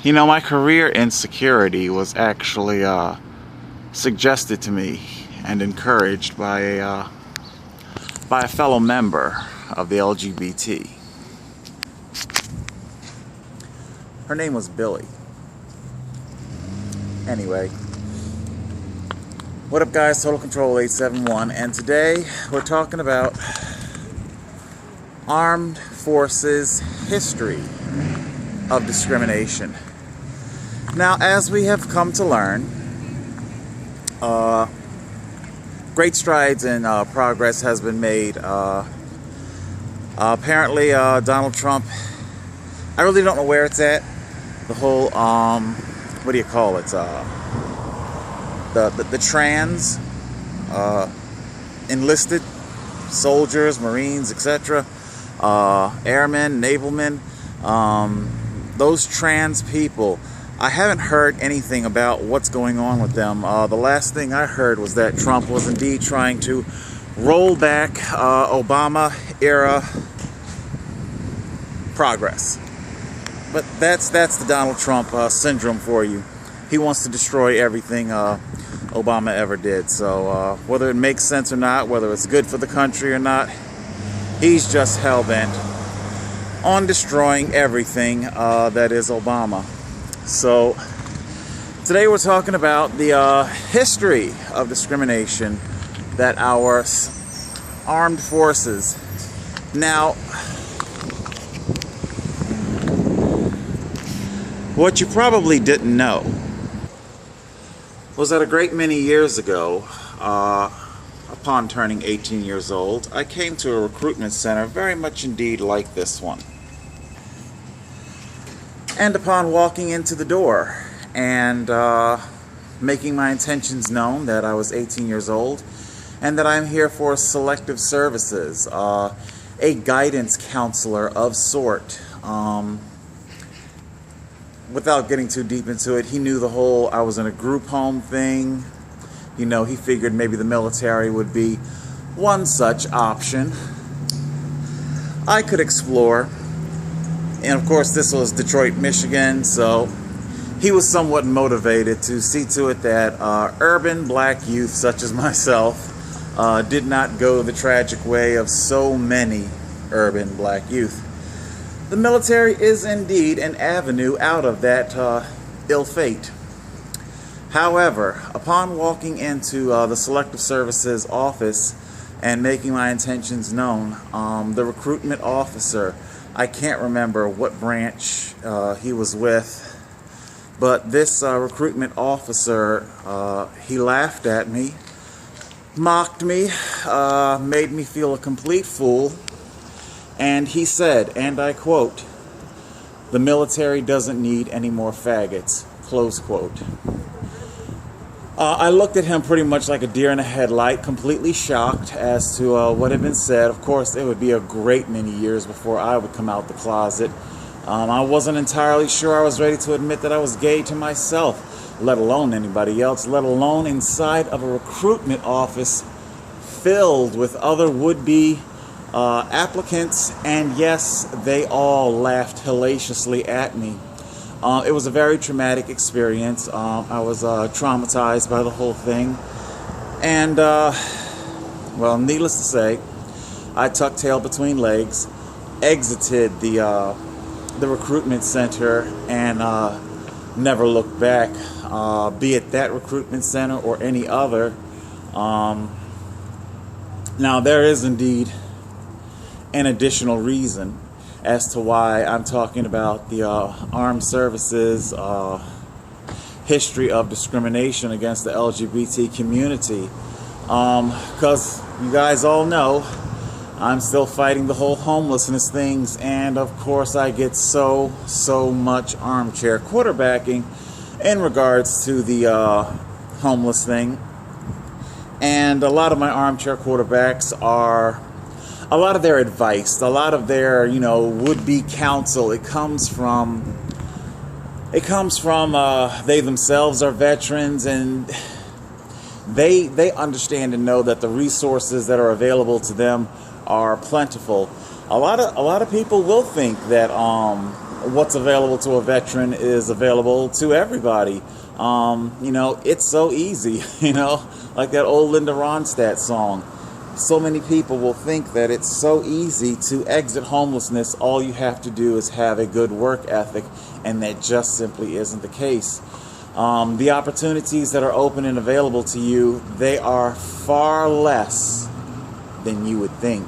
You know, my career in security was actually suggested to me and encouraged by a fellow member of the LGBT. Her name was Billy. Anyway, what up guys, Total Control 871, and today we're talking about Armed Forces History of Discrimination. Now, as we have come to learn, great strides in progress has been made. Apparently, Donald Trump, I really don't know where it's at. The whole, what do you call it? The trans enlisted soldiers, Marines, etc., airmen, navalmen, those trans people. I haven't heard anything about what's going on with them. The last thing I heard was that Trump was indeed trying to roll back Obama-era progress. But that's the Donald Trump syndrome for you. He wants to destroy everything Obama ever did. So whether it makes sense or not, whether it's good for the country or not, he's just hell-bent on destroying everything that is Obama. So today we're talking about the history of discrimination that our armed forces. Now, what you probably didn't know was that a great many years ago, upon turning 18 years old, I came to a recruitment center very much indeed like this one. And upon walking into the door and making my intentions known that I was 18 years old and that I'm here for selective services, a guidance counselor of sort. Without getting too deep into it, he knew the whole I was in a group home thing. You know, he figured maybe the military would be one such option I could explore. And of course, this was Detroit, Michigan, so he was somewhat motivated to see to it that urban black youth such as myself did not go the tragic way of so many urban black youth. The military is indeed an avenue out of that ill fate. However, upon walking into the Selective Services office and making my intentions known, the recruitment officer, I can't remember what branch he was with, but this recruitment officer, he laughed at me, mocked me, made me feel a complete fool, and he said, and I quote, "The military doesn't need any more faggots," close quote. I looked at him pretty much like a deer in a headlight, completely shocked as to what had been said. Of course, it would be a great many years before I would come out the closet. I wasn't entirely sure I was ready to admit that I was gay to myself, let alone anybody else, let alone inside of a recruitment office filled with other would-be applicants, and yes, they all laughed hillaciously at me. It was a very traumatic experience. I was traumatized by the whole thing. And, well, needless to say, I tucked tail between legs, exited the recruitment center, and never looked back, be it that recruitment center or any other. Now, there is indeed an additional reason as to why I'm talking about the armed services history of discrimination against the LGBT community. Because you guys all know I'm still fighting the whole homelessness things, and of course I get so much armchair quarterbacking in regards to the homeless thing. And a lot of my armchair quarterbacks are, a lot of their advice, a lot of their, would-be counsel, it comes from they themselves are veterans, and they understand and know that the resources that are available to them are plentiful. A lot of people will think that what's available to a veteran is available to everybody. It's so easy, like that old Linda Ronstadt song. So many people will think that it's so easy to exit homelessness. All you have to do is have a good work ethic, and that just simply isn't the case. The opportunities that are open and available to you, they are far less than you would think.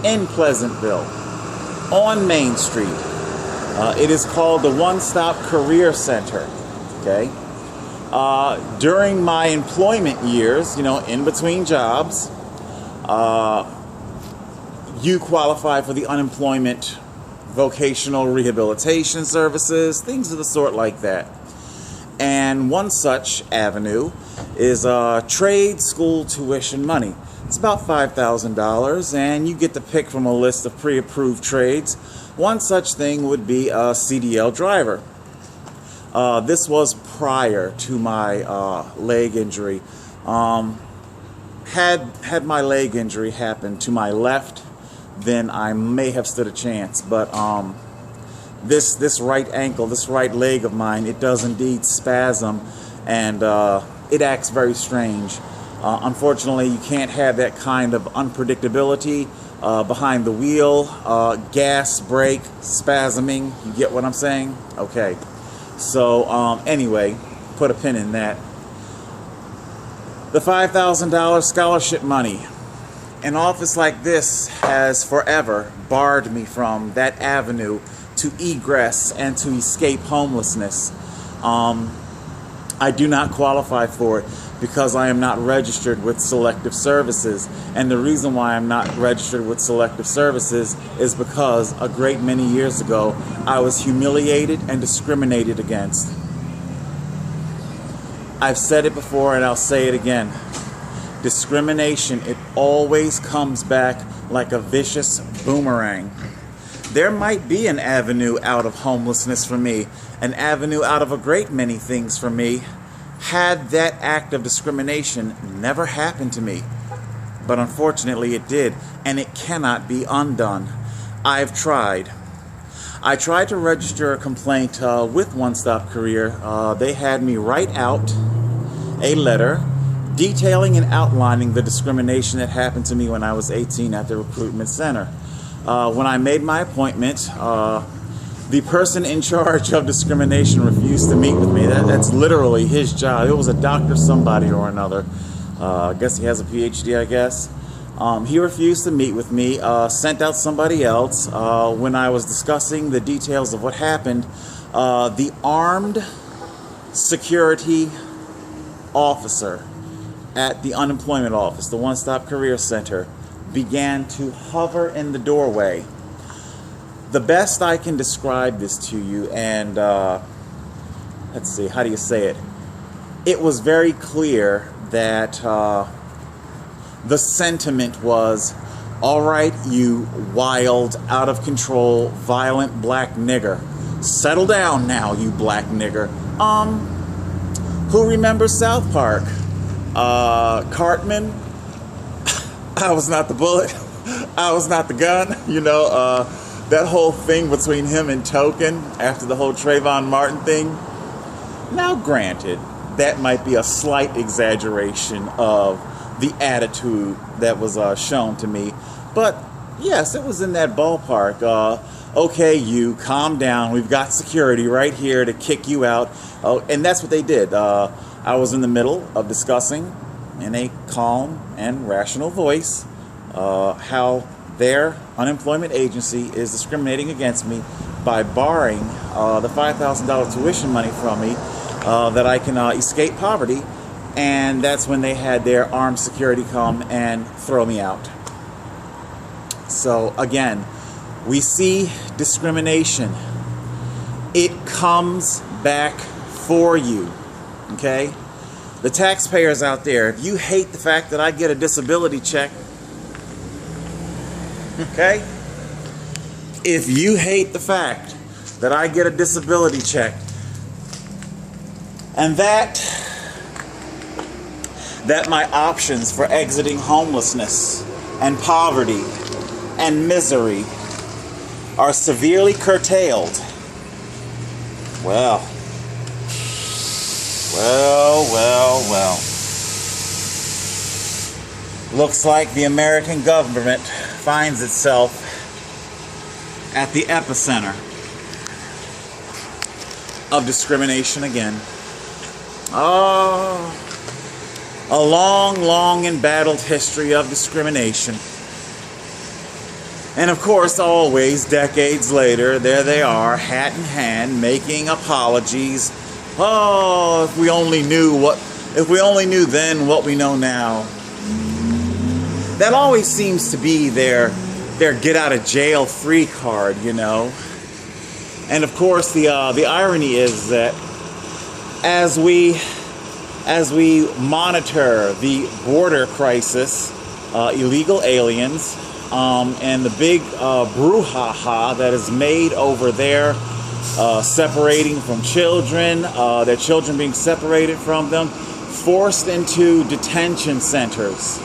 In Pleasantville, on Main Street, it is called the One Stop Career Center. Okay. During my employment years, in between jobs, you qualify for the unemployment vocational rehabilitation services, things of the sort like that. And one such avenue is trade school tuition money. It's about $5,000, and you get to pick from a list of pre-approved trades. One such thing would be a CDL driver. This was prior to my leg injury. Had my leg injury happened to my left, then I may have stood a chance. But this right ankle, this right leg of mine, it does indeed spasm, and it acts very strange. Unfortunately, you can't have that kind of unpredictability behind the wheel, gas, brake, spasming. You get what I'm saying? Okay. So anyway, put a pin in that. The $5,000 scholarship money. An office like this has forever barred me from that avenue to egress and to escape homelessness. I do not qualify for it because I am not registered with Selective Services. And the reason why I'm not registered with Selective Services is because a great many years ago, I was humiliated and discriminated against. I've said it before and I'll say it again. Discrimination, it always comes back like a vicious boomerang. There might be an avenue out of homelessness for me, an avenue out of a great many things for me, had that act of discrimination never happened to me. But unfortunately it did, and it cannot be undone. I've tried. I tried to register a complaint with One Stop Career. They had me write out a letter detailing and outlining the discrimination that happened to me when I was 18 at the recruitment center. When I made my appointment, the person in charge of discrimination refused to meet with me. That's literally his job. It was a doctor somebody or another. I guess he has a PhD, I guess. He refused to meet with me, sent out somebody else. When I was discussing the details of what happened, the armed security officer at the unemployment office, the One Stop Career Center, began to hover in the doorway. The best I can describe this to you, and let's see, how do you say it? It was very clear that the sentiment was, all right, you wild, out of control, violent black nigger. Settle down now, you black nigger. Who remembers South Park? Cartman? I was not the bullet. I was not the gun. That whole thing between him and Token after the whole Trayvon Martin thing. Now, granted, that might be a slight exaggeration of the attitude that was shown to me. But, yes, it was in that ballpark. Okay, you, calm down. We've got security right here to kick you out. Oh, and that's what they did. I was in the middle of discussing in a calm and rational voice how their unemployment agency is discriminating against me by barring the $5,000 tuition money from me that I can escape poverty. And that's when they had their armed security come and throw me out. So again, we see discrimination. It comes back for you, okay? The taxpayers out there, if you hate the fact that I get a disability check, okay? If you hate the fact that I get a disability check, and that my options for exiting homelessness and poverty and misery are severely curtailed. Well. Looks like the American government finds itself at the epicenter of discrimination again. Oh, a long, long embattled history of discrimination. And of course, always, decades later, there they are, hat in hand, making apologies. Oh, if we only knew then what we know now. That always seems to be their get out of jail free card, you know. And of course, the irony is that as we monitor the border crisis, illegal aliens, and the big brouhaha that is made over there, separating from children, their children being separated from them, forced into detention centers.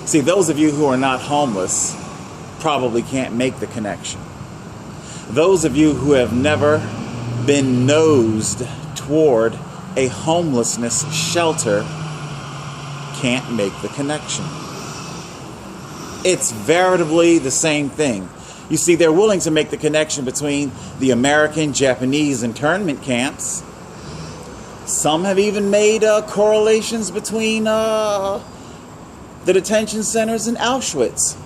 See, those of you who are not homeless probably can't make the connection. Those of you who have never been nosed toward a homelessness shelter can't make the connection. It's veritably the same thing. You see, they're willing to make the connection between the American, Japanese internment camps. Some have even made correlations between the detention centers in Auschwitz.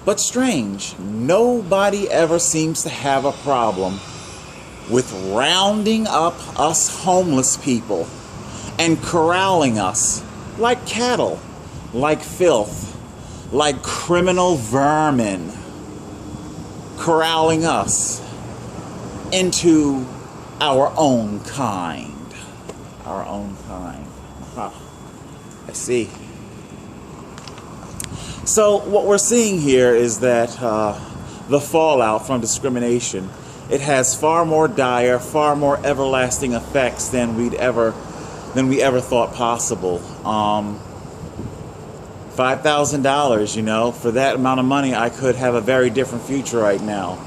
But strange, nobody ever seems to have a problem with rounding up us homeless people and corralling us like cattle, like filth, like criminal vermin, corralling us into our own kind. Our own kind. I see. So what we're seeing here is that the fallout from discrimination, it has far more dire, far more everlasting effects than we ever thought possible. $5,000, you know, for that amount of money, I could have a very different future right now.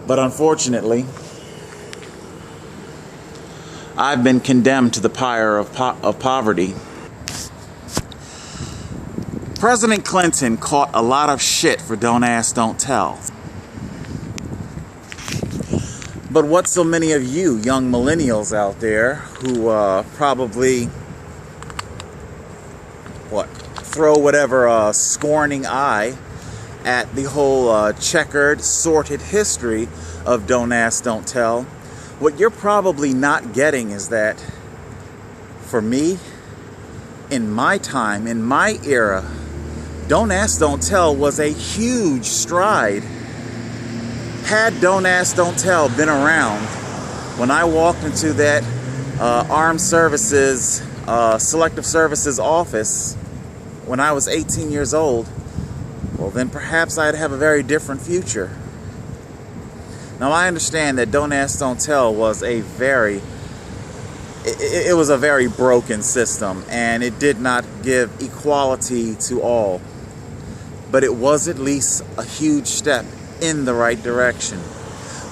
But unfortunately, I've been condemned to the pyre of poverty. President Clinton caught a lot of shit for Don't Ask, Don't Tell. But what so many of you young millennials out there who probably throw whatever scorning eye at the whole checkered, sorted history of Don't Ask, Don't Tell, what you're probably not getting is that for me, in my time, in my era, Don't Ask, Don't Tell was a huge stride. Had Don't Ask, Don't Tell been around when I walked into that Armed Services, Selective Services office when I was 18 years old, well then perhaps I'd have a very different future. Now I understand that Don't Ask, Don't Tell was it was a very broken system, and it did not give equality to all. But it was at least a huge step in the right direction.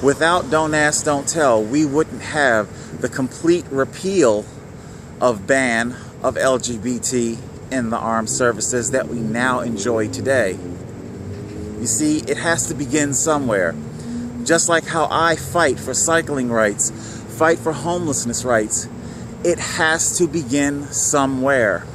Without Don't Ask, Don't Tell, we wouldn't have the complete repeal of ban of LGBT in the armed services that we now enjoy today. You see, it has to begin somewhere. Just like how I fight for cycling rights, fight for homelessness rights, it has to begin somewhere.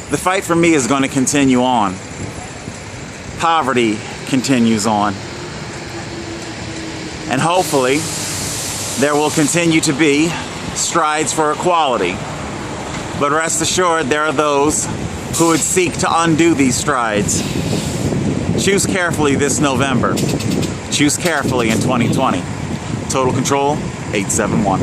The fight for me is going to continue on. Poverty continues on. And hopefully, there will continue to be strides for equality. But rest assured, there are those who would seek to undo these strides. Choose carefully this November. Choose carefully in 2020. Total Control 871.